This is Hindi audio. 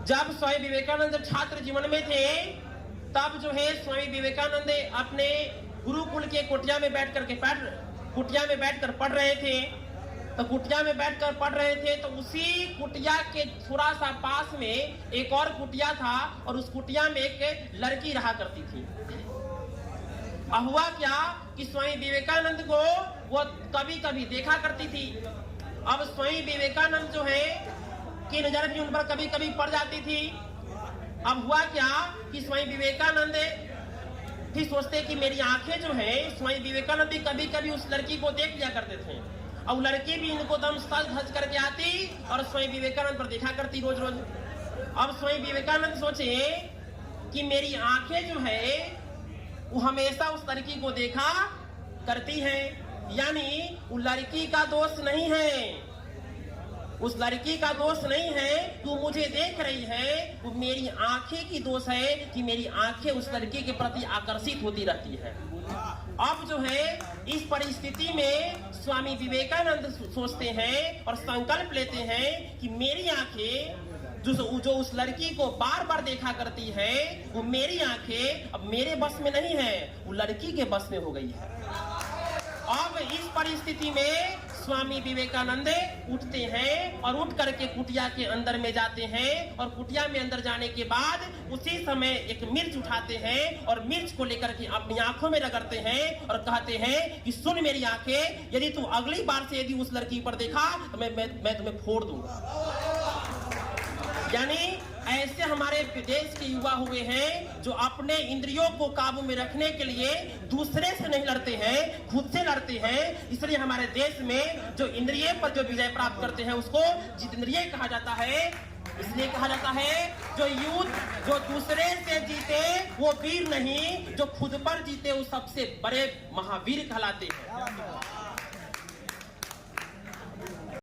जब स्वामी विवेकानंद छात्र जीवन में थे तब जो है स्वामी विवेकानंद अपने गुरुकुल के कुटिया में बैठकर पढ़ रहे थे। तो कुटिया में बैठकर पढ़ रहे थे तो उसी कुटिया के थोड़ा सा पास में एक और कुटिया था और उस कुटिया में एक लड़की रहा करती थी। अब हुआ क्या कि स्वामी विवेकानंद को वो कभी कभी देखा करती थी। अब स्वामी विवेकानंद जो है की नजर भी उन पर कभी कभी पड़ जाती थी। अब हुआ क्या कि स्वामी विवेकानंद भी सोचते कि मेरी आंखें जो है, स्वामी विवेकानंद भी कभी कभी उस लड़की को देख लिया करते थे और लड़की भी इनको दम सज धज करके आती और स्वामी विवेकानंद पर देखा करती रोज रोज। अब स्वामी विवेकानंद सोचे कि मेरी आंखें जो है वो हमेशा उस लड़की को देखा करती है, यानी वो लड़की का दोष नहीं है, उस लड़की का दोष नहीं है, तू मुझे देख रही है, वो मेरी आंखें की दोष है कि मेरी आंखें उस लड़की के प्रति आकर्षित होती रहती है। अब जो है इस परिस्थिति में स्वामी विवेकानंद सोचते हैं और संकल्प लेते हैं कि मेरी आंखें जो उस लड़की को बार बार देखा करती है, वो मेरी आंखें अब मेरे बस में नहीं है, वो लड़की के बस में हो गई है। अब इस परिस्थिति में स्वामी विवेकानंद उठते हैं और उठ करके कुटिया के अंदर में जाते हैं और कुटिया में अंदर जाने के बाद उसी समय एक मिर्च उठाते हैं और मिर्च को लेकर के अपनी आंखों में रगड़ते हैं और कहते हैं कि सुन मेरी आंखें, यदि तू अगली बार से यदि उस लड़की पर देखा तो मैं तुम्हें फोड़ दूंगा। यानी ऐसे हमारे देश के युवा हुए हैं जो अपने इंद्रियों को काबू में रखने के लिए दूसरे से नहीं लड़ते हैं, खुद से लड़ते हैं। इसलिए हमारे देश में जो इंद्रिय पर जो विजय प्राप्त करते हैं उसको जितेंद्रिय कहा जाता है। इसलिए कहा जाता है जो युद्ध जो दूसरे से जीते वो वीर नहीं, जो खुद पर जीते वो सबसे बड़े महावीर कहलाते हैं।